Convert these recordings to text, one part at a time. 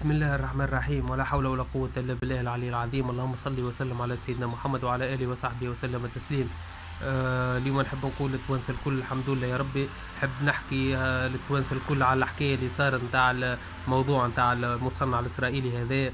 بسم الله الرحمن الرحيم ولا حول ولا قوة إلا بالله العلي العظيم. اللهم صل وسلم على سيدنا محمد وعلى آله وصحبه وسلم تسليم. اليوم نحب نقول للتوانسة الكل الحمد لله يا ربي. نحب نحكي للتوانسة الكل على الحكاية اللي صارت نتاع الموضوع نتاع المصنع الإسرائيلي هذا.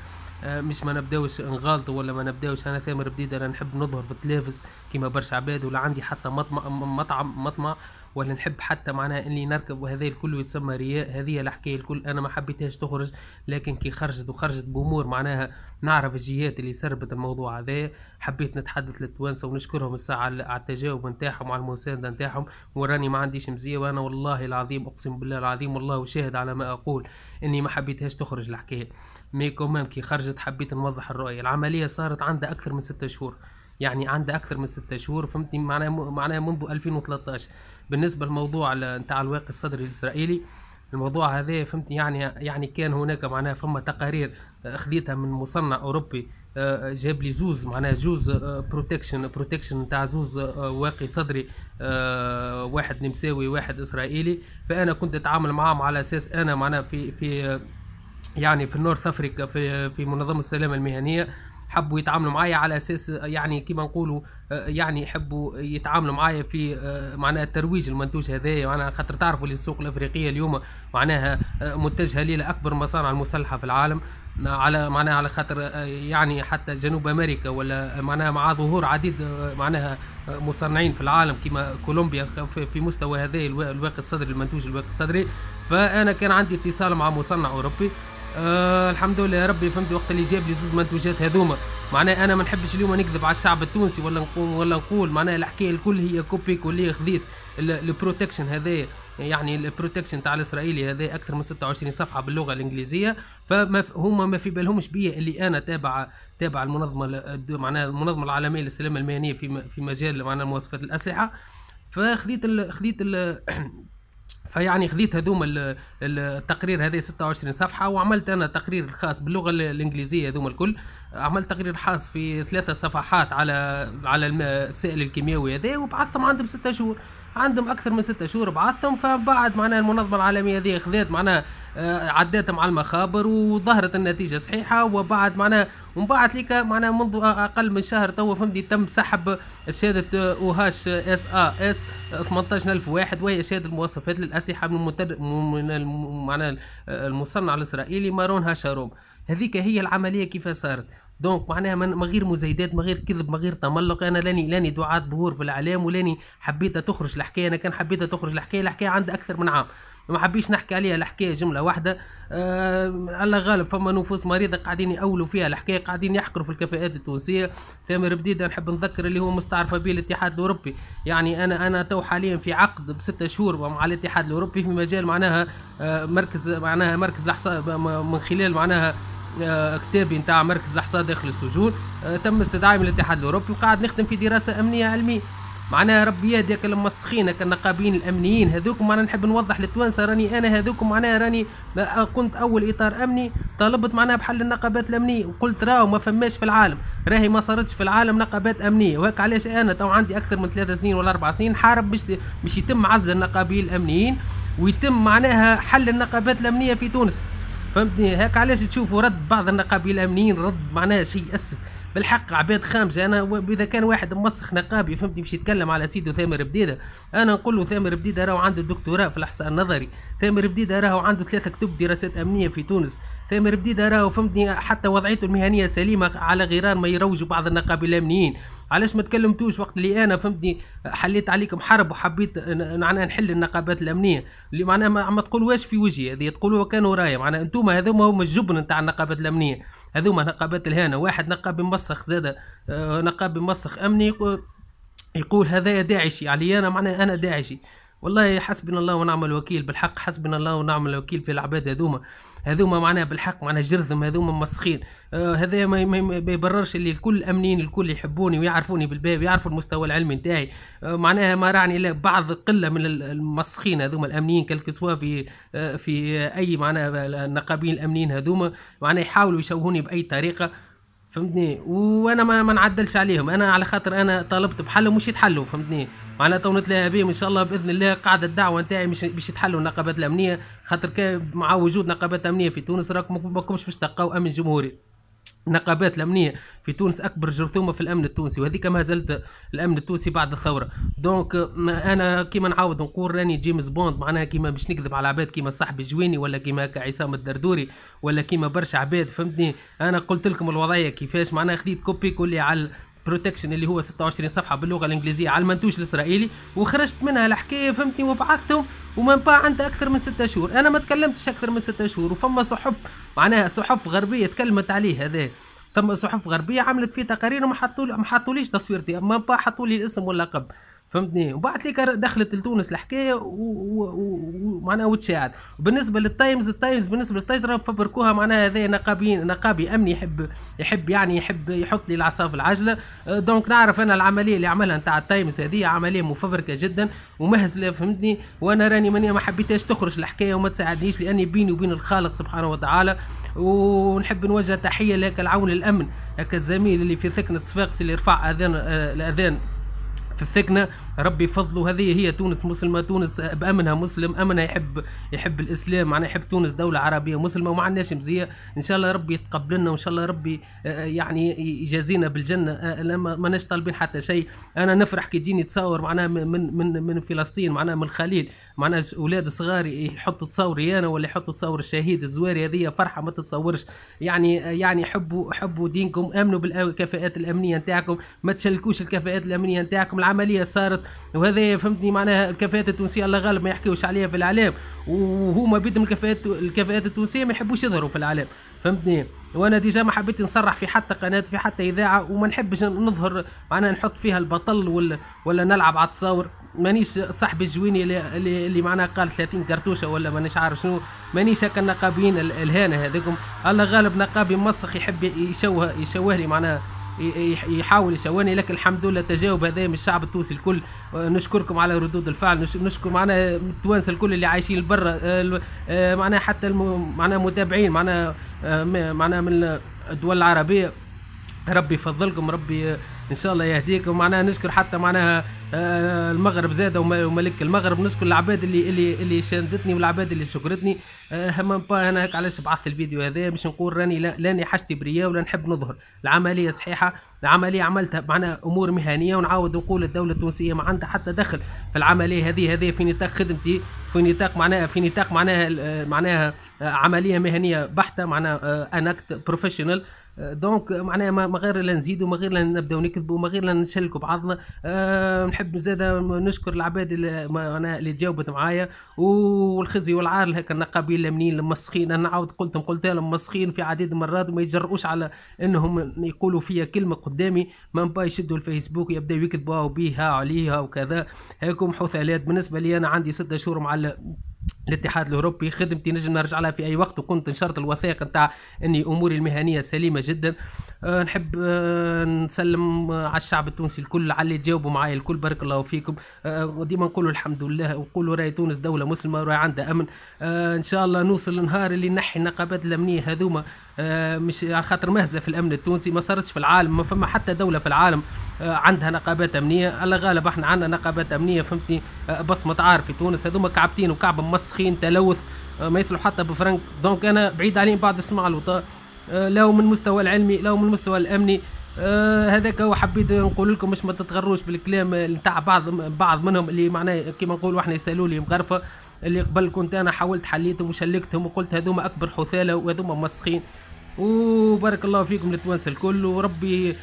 مش ما نبداوش نغالطوا ولا ما نبداوش. انا ثامر بديد انا نحب نظهر في التلفز كيما برشا عباد، ولا عندي حتى مطمع ولا نحب حتى معناها اني نركب، وهذا الكل يتسمى رياء. هذه الحكايه الكل انا ما حبيتهاش تخرج، لكن كي خرجت بامور معناها نعرف الجهات اللي سربت الموضوع هذا. حبيت نتحدث للتوانسه ونشكرهم الساعه على التجاوب نتاعهم وعلى المسانده نتاعهم، وراني ما عنديش مزيه، وانا والله العظيم اقسم بالله العظيم والله شاهد على ما اقول اني ما حبيتهاش تخرج الحكايه. مي كومام كي خرجت حبيت نوضح الرؤية. العملية صارت عندها أكثر من 6 شهور، يعني عندها أكثر من 6 شهور، فهمتني؟ معناها منذ 2013. بالنسبة للموضوع نتاع الواقي الصدري الإسرائيلي، الموضوع هذا فهمتني، يعني كان هناك معناها فما تقارير خذيتها من مصنع أوروبي، جاب لي زوز معناها زوز بروتكشن نتاع زوز واقي صدري، واحد نمساوي واحد إسرائيلي. فأنا كنت أتعامل معاهم على أساس أنا معناها في يعني في النورث افريكا في منظمه السلامه المهنيه. حبوا يتعاملوا معايا على اساس يعني كيما نقولوا يعني يحبوا يتعاملوا معايا في معناها ترويج المنتوج هذايا. معناها خاطر تعرفوا اللي السوق الافريقيه اليوم معناها متجهه لاكبر مصانع المسلحه في العالم، على معناها على خاطر يعني حتى جنوب امريكا ولا معناها مع ظهور عديد معناها مصنعين في العالم كما كولومبيا في مستوى هذا الواقي الصدري، المنتوج الواقي الصدري. فانا كان عندي اتصال مع مصنع اوروبي، الحمد لله يا ربي. فهمت وقت اللي جاب لي زوز منتوجات هذوما، معناها انا ما نحبش اليوم نكذب على الشعب التونسي ولا نقول معناها الحكايه الكل هي كوبي كليه. خذيت البروتكشن هذا، يعني البروتكشن تاع الاسرائيلي هذا اكثر من 26 صفحه باللغه الانجليزيه. فما هما ما في بالهمش بيا اللي انا تابع المنظمه معناها المنظمه العالميه للسلامه المهنيه في مجال معناها مواصفات الاسلحه. خذيت فيعني خذيت هذوما التقرير هذا 26 صفحه، وعملت انا تقرير خاص باللغه الانجليزيه هذوما الكل. عملت تقرير خاص في 3 صفحات على السائل الكيميائي هذا، وبعثتهم عندهم 6 شهور. عندهم اكثر من 6 شهور بعثتهم. فبعد معناها المنظمه العالميه هذه خذات معناها عداتهم على المخابر وظهرت النتيجه صحيحه. وبعد معناها ومن بعد ليك معناها منذ اقل من شهر توا فهمتني تم سحب شهاده او هاش اس ا اس 18000 واحد، وهي شهاده المواصفات للاسلحه من معناها المصنع الاسرائيلي مارون هاشاروم. هذيك هي العمليه كيف صارت. دونك معناها من غير مزايدات، من غير كذب، من غير تملق. انا لاني دعاة ظهور في الاعلام، ولاني حبيت تخرج الحكايه. انا كان حبيت تخرج الحكايه عندها اكثر من عام، ما حبيش نحكي عليها الحكايه جمله واحده. الله غالب، فما نفوس مريضه قاعدين يأولوا فيها الحكايه، قاعدين يحقروا في الكفاءات التونسيه. ثامر بديده نحب نذكر اللي هو مستعرفه به الاتحاد الاوروبي. يعني انا تو حاليا في عقد ب6 شهور مع الاتحاد الاوروبي في مجال معناها مركز الاحصاء، من خلال معناها كتابي نتاع مركز الاحصاء داخل السجون. تم استدعائي من الاتحاد الاوروبي، وقاعد نخدم في دراسه امنيه علميه. معناها ربي يهديك المسخين كالنقابيين الامنيين هذوك. معناها نحب نوضح للتوانسه راني انا هذوك معناها راني كنت اول اطار امني طالبت معناها بحل النقابات الامنيه، وقلت راهو ما فماش في العالم، راهي ما صارتش في العالم نقابات امنيه. وهيك علاش انا تو عندي اكثر من 3 سنين ولا 4 سنين حارب باش يتم عزل النقابيين الامنيين، ويتم معناها حل النقابات الامنيه في تونس. فهمتني؟ هيك علاش تشوفوا رد بعض النقابيين الامنيين رد معناها شيء يأسف بالحق. عباد خامجه. انا اذا كان واحد موسخ نقابي فهمتني باش يتكلم على سيدو ثامر بديده، انا نقول له ثامر بديده راهو عنده دكتوراه في الاحصاء النظري. ثامر بديده راهو عنده 3 كتب دراسات امنيه في تونس. ثامر بديده راهو فهمتني حتى وضعيته المهنيه سليمه، على غيران ما يروجوا بعض النقابي الامنيين. علاش ما تكلمتوش وقت اللي انا فهمتني حليت عليكم حرب وحبيت معناها نحل النقابات الامنيه؟ اللي معناها ما تقولوهاش في وجهي، هذه تقولوها كانوا رايه. معناها انتم هذوما هما الجبن نتاع النقابات الامنيه، هذوما نقابات الهانه. واحد نقابي موسخ زاد نقابي موسخ امني يقول هذا داعشي علي، انا معناها انا داعشي. والله حسبنا الله ونعم الوكيل، بالحق حسبنا الله ونعم الوكيل في العباد هذوما معناها بالحق معناها جرذم، هذوما مسخين. هذا ما يبررش اللي الكل الامنيين الكل يحبوني ويعرفوني بالباب، يعرفوا المستوى العلمي نتاعي. معناها ما رعني الا بعض قله من المسخين هذوما الامنيين كالكسوا في اي معناها النقابيين الامنيين هذوما معناها يحاولوا يشوهوني باي طريقه. فهمتني. وانا ما نعدلش عليهم، انا على خاطر انا طالبت بحلهم مش يتحلوا، فهمتني. معناتها تو نتلاقى بهم ان شاء الله باذن الله. قاعده الدعوه نتاعي مش باش يتحلوا النقابات الامنيه، خاطر مع وجود نقابات امنيه في تونس راكم ماكمش باش تلقاو امن جمهوري. النقابات الامنيه في تونس اكبر جرثومه في الامن التونسي، وهذيك ما زالت الامن التونسي بعد الثوره. دونك انا كيما نعاود نقول راني جيمس بوند، معناها كيما باش نكذب على عباد كيما صاحبي جويني ولا كيما عصام الدردوري ولا كيما برشا عباد، فهمتني. انا قلت لكم الوضعيه كيفاش، معناها خديت كوبي كلي على بروتكشن اللي هو 26 صفحه باللغه الانجليزيه على المنتوج الاسرائيلي، وخرجت منها الحكايه، فهمتني، وبعثتهم. ومن با عندها اكثر من 6 شهور، انا ما تكلمتش اكثر من 6 شهور، وفما صحف معناها صحف غربيه تكلمت عليه هذا. ثم صحف غربيه عملت فيه تقارير وما ما حطوليش تصويرتي، ما با حطوا لي الاسم واللقب، فهمتني. وبعد ليك دخلت لتونس الحكايه ومعناها وتشاعد. وبالنسبه للتايمز، بالنسبه للتايمز فبركوها معناها هذا نقابي امني يحب يحط لي العصا في العجله. دونك نعرف انا العمليه اللي عملها نتاع التايمز هذه عمليه مفبركه جدا ومهزله، فهمتني. وانا راني ما حبيتهاش تخرج الحكايه وما تساعدنيش، لاني بيني وبين الخالق سبحانه وتعالى. ونحب نوجه تحيه لك العون الامن، هكا الزميل اللي في ثكنه صفاقس اللي رفع الاذان في الثكنة. ربي فضله، هذه هي تونس مسلمة، تونس بأمنها مسلم، أمنها يحب الإسلام، معناها يحب تونس دولة عربية مسلمة وما عندناش مزية. إن شاء الله ربي يتقبلنا، وإن شاء الله ربي يعني يجازينا بالجنة. ما ناش طالبين حتى شيء. أنا نفرح كي تجيني تصور معناها من فلسطين، معناها من الخليل، معناها أولاد صغار يحطوا تصوري أنا ولا يحطوا تصور الشهيد الزواري، هذه فرحة ما تتصورش. يعني حبوا دينكم، آمنوا بالكفاءات الأمنية نتاعكم، ما تشلكوش الكفاءات الأمنية نتاعكم. العمليه صارت، وهذا فهمتني معناها الكفاءات التونسيه الله غالب ما يحكيوش عليها في الاعلام، وهما بيدهم الكفاءات التونسيه ما يحبوش يظهروا في الاعلام، فهمتني. وانا ديجا ما حبيت نصرح في حتى قناه في حتى اذاعه، وما نحبش نظهر معناها نحط فيها البطل ولا نلعب على التصاور. مانيش صاحبي الجويني اللي معناها قال 30 كرتوشه ولا مانيش عارف شنو. مانيش هكا النقابيين الهانه هذيكم. الله غالب نقابي مسخ يحب يشوه لي معناها، يحاول يسواني، لكن الحمد لله تجاوب هذا من الشعب التونسي الكل. نشكركم على ردود الفعل، نشكر معناها التوانسه الكل اللي عايشين برا، معناها حتى معناها متابعين معناها من الدول العربيه. ربي يفضلكم، ربي ان شاء الله يهديكم. معناها نشكر حتى معناها المغرب زاد وملك المغرب، نشكر العباد اللي شاندتني والعباد اللي شكرتني. همم با انا هيك علاش بعثت الفيديو هذا، باش نقول راني لاني حاجتي بريا ولا نحب نظهر. العمليه صحيحه، العمليه عملتها معناها امور مهنيه، ونعاود نقول الدوله التونسيه ما عندها حتى دخل في العمليه هذه في نطاق خدمتي، في نطاق معناها عمليه مهنيه بحته، معناها انا بروفيشنال. دونك معناها ما غير لا نزيدوا، ما غير لا نبداو نكذبوا، ما غير لا نشلكوا بعضنا. نحب زاد نشكر العباد اللي تجاوبت معايا، والخزي والعار هكا النقابيين الامنيين المسخين. انا عاود قلت لهم مسخين في عديد المرات، وما يجرؤوش على انهم يقولوا فيها كلمه قدامي. ما نبا يشدوا الفيسبوك يبداو يكذبوا بيها عليها وكذا، هيكم حثالات. بالنسبه لي انا عندي 6 شهور مع الاتحاد الاوروبي، خدمتي نجم نرجع لها في اي وقت، وكنت نشرت الوثائق نتاع اني اموري المهنيه سليمه جدا. نحب نسلم على الشعب التونسي الكل، على اللي تجاوبوا معايا الكل، بارك الله فيكم. وديما نقولوا الحمد لله، ونقولوا راهي تونس دوله مسلمه وراهي عندها امن. ان شاء الله نوصل لنهار اللي نحي النقابات الامنيه هذوما، مش على خاطر مهزله في الامن التونسي، ما صارتش في العالم، ما فما حتى دوله في العالم عندها نقابات امنيه. الله غالب احنا عندنا نقابات امنيه، فهمتني، بصمه عار في تونس. هذوما كعبتين وكعب مسخين تلوث، ما يصلحوا حتى بفرنك. دونك انا بعيد عليهم بعد اسمع الوطا، لو من المستوى العلمي لو من المستوى الامني. هذاك هو حبيت نقول لكم، مش ما تتغروش بالكلام نتاع بعض منهم اللي معناه كيما نقولوا احنا يسالوا لي مغرفه، اللي قبل كنت انا حاولت حليتهم وشلكتهم وقلت هذوما اكبر حثاله وهذوما مسخين. وبارك الله فيكم التوانسه الكل، وربي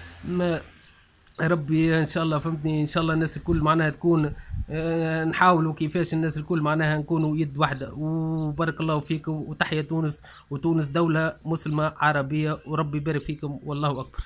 ربي ان شاء الله، فهمتني، ان شاء الله الناس الكل معناها تكون نحاولوا كيفاش الناس الكل معناها نكونوا يد واحده. وبارك الله فيكم، وتحيا تونس، وتونس دوله مسلمه عربيه، وربي يبارك فيكم، والله اكبر.